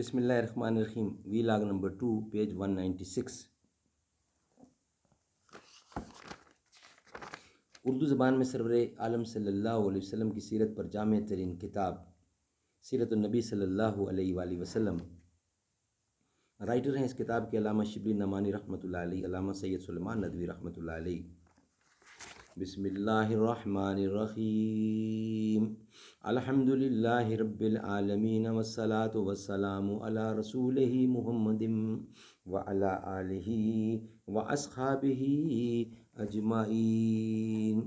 بسم اللہ الرحمن الرحیم. وی لاگ نمبر 2 پیج 196. اردو زبان میں سرور عالم صلی اللہ علیہ وسلم کی سیرت پر جامع ترین کتاب سیرت النبی صلی اللہ علیہ وآلہ وسلم. رائٹر ہیں اس کتاب کے علامہ شبلی نعمانی رحمۃ اللہ علیہ، علامہ سید سلیمان ندوی رحمۃ اللہ علیہ. بسم اللہ الرحمن الرحیم. الحمد للہ رب العالمین والصلاة والسلام علی رسولہ محمد وعلی آلہ واصحابہ اجمعین.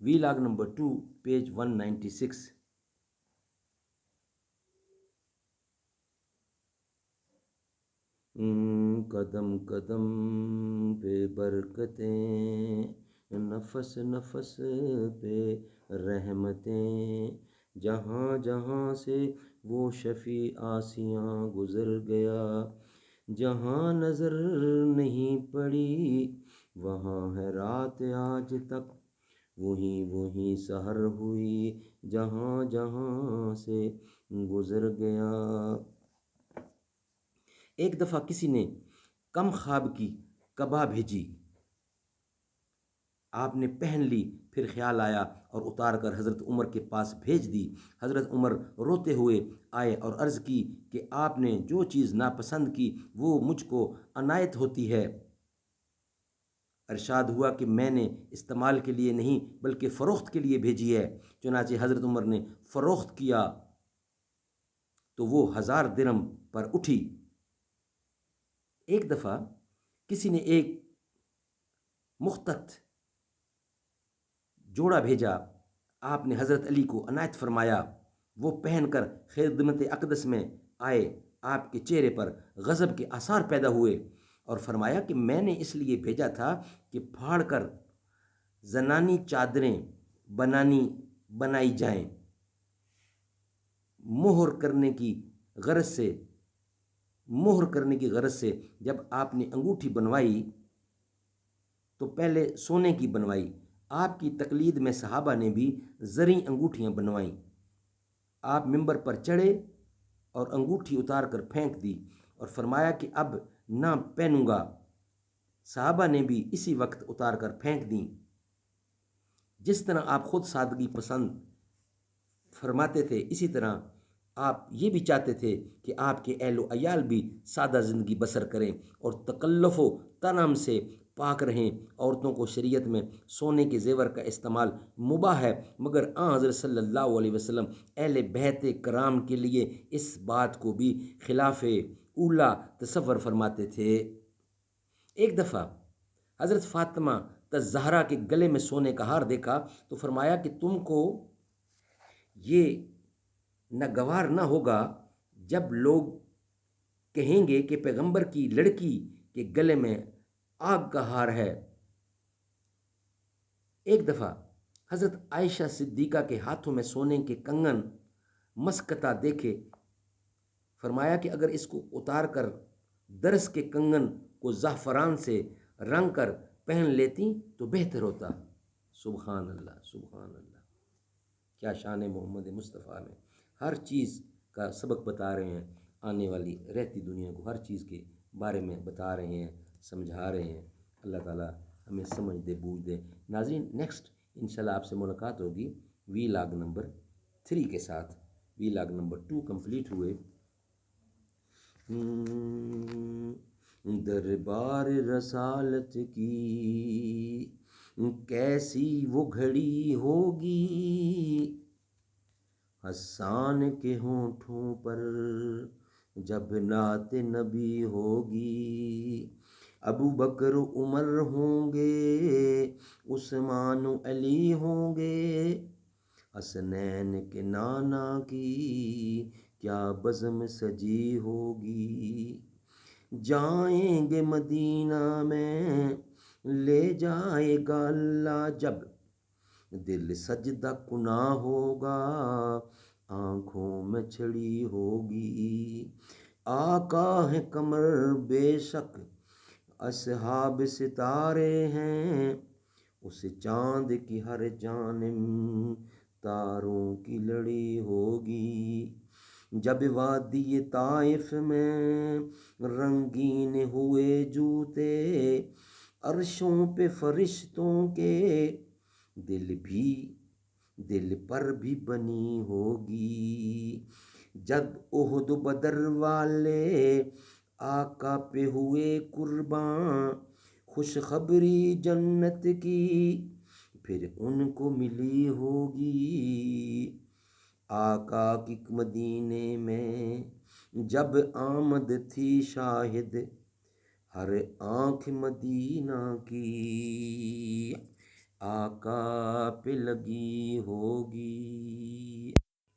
وی لاگ نمبر 2 پیج 196. قدم قدم پہ برکتیں، نفس نفس پہ رحمتیں، جہاں جہاں سے وہ شفیع آسیاں گزر گیا، جہاں نظر نہیں پڑی وہاں ہے رات آج تک، وہیں سحر ہوئی جہاں جہاں سے گزر گیا. ایک دفعہ کسی نے کم خواب کی قبا بھیجی، آپ نے پہن لی، پھر خیال آیا اور اتار کر حضرت عمر کے پاس بھیج دی. حضرت عمر روتے ہوئے آئے اور عرض کی کہ آپ نے جو چیز ناپسند کی وہ مجھ کو عنایت ہوتی ہے. ارشاد ہوا کہ میں نے استعمال کے لیے نہیں بلکہ فروخت کے لیے بھیجی ہے. چنانچہ حضرت عمر نے فروخت کیا تو وہ 1000 درہم پر اٹھی. ایک دفعہ کسی نے ایک مختت جوڑا بھیجا، آپ نے حضرت علی کو عنایت فرمایا. وہ پہن کر خدمت اقدس میں آئے. آپ کے چہرے پر غضب کے آثار پیدا ہوئے اور فرمایا کہ میں نے اس لیے بھیجا تھا کہ پھاڑ کر زنانی چادریں بنائی جائیں. مہر کرنے کی غرض سے جب آپ نے انگوٹھی بنوائی تو پہلے سونے کی بنوائی. آپ کی تقلید میں صحابہ نے بھی زرعی انگوٹھیاں بنوائیں. آپ ممبر پر چڑھے اور انگوٹھی اتار کر پھینک دی اور فرمایا کہ اب نہ پہنوں گا. صحابہ نے بھی اسی وقت اتار کر پھینک دیں. جس طرح آپ خود سادگی پسند فرماتے تھے، اسی طرح آپ یہ بھی چاہتے تھے کہ آپ کے اہل و عیال بھی سادہ زندگی بسر کریں اور تکلف و تنم سے پاک رہیں. عورتوں کو شریعت میں سونے کے زیور کا استعمال مباح ہے، مگر آن حضرت صلی اللہ علیہ وسلم اہل بیت کرام کے لیے اس بات کو بھی خلاف اولا تصور فرماتے تھے. ایک دفعہ حضرت فاطمہ الزہرا کے گلے میں سونے کا ہار دیکھا تو فرمایا کہ تم کو یہ ناگوار نہ ہوگا جب لوگ کہیں گے کہ پیغمبر کی لڑکی کے گلے میں آگ کا ہار ہے. ایک دفعہ حضرت عائشہ صدیقہ کے ہاتھوں میں سونے کے کنگن مسکتہ دیکھے. فرمایا کہ اگر اس کو اتار کر درس کے کنگن کو زعفران سے رنگ کر پہن لیتی تو بہتر ہوتا. سبحان اللہ، سبحان اللہ، کیا شان محمد مصطفیٰ میں. ہر چیز کا سبق بتا رہے ہیں، آنے والی رہتی دنیا کو ہر چیز کے بارے میں بتا رہے ہیں، سمجھا رہے ہیں. اللہ تعالیٰ ہمیں سمجھ دے، بوجھ دے. ناظرین، نیکسٹ انشاءاللہ آپ سے ملاقات ہوگی وی لاگ نمبر 3 کے ساتھ. وی لاگ نمبر 2 کمپلیٹ ہوئے. دربار رسالت کی کیسی وہ گھڑی ہوگی، حسان کے ہونٹوں پر جب نعت نبی ہوگی. ابو بکر عمر ہوں گے، عثمان علی ہوں گے، حسنین کے نانا کی کیا بزم سجی ہوگی. جائیں گے مدینہ میں لے جائے گا اللہ، جب دل سجدہ کنا ہوگا آنکھوں میں چھڑی ہوگی. آقا ہے قمر بے شک اصحاب ستارے ہیں، اس چاند کی ہر جانب تاروں کی لڑی ہوگی. جب وادی طائف میں رنگین ہوئے جوتے، عرشوں پہ فرشتوں کے دل پر بھی بنی ہوگی۔ جب احد و بدر والے آقا پہ ہوئے قرباں، خوشخبری جنت کی پھر ان کو ملی ہوگی۔ آقا کی مدینے میں جب آمد تھی شاہد، ہر آنکھ مدینہ کی آقا پہ لگی ہوگی۔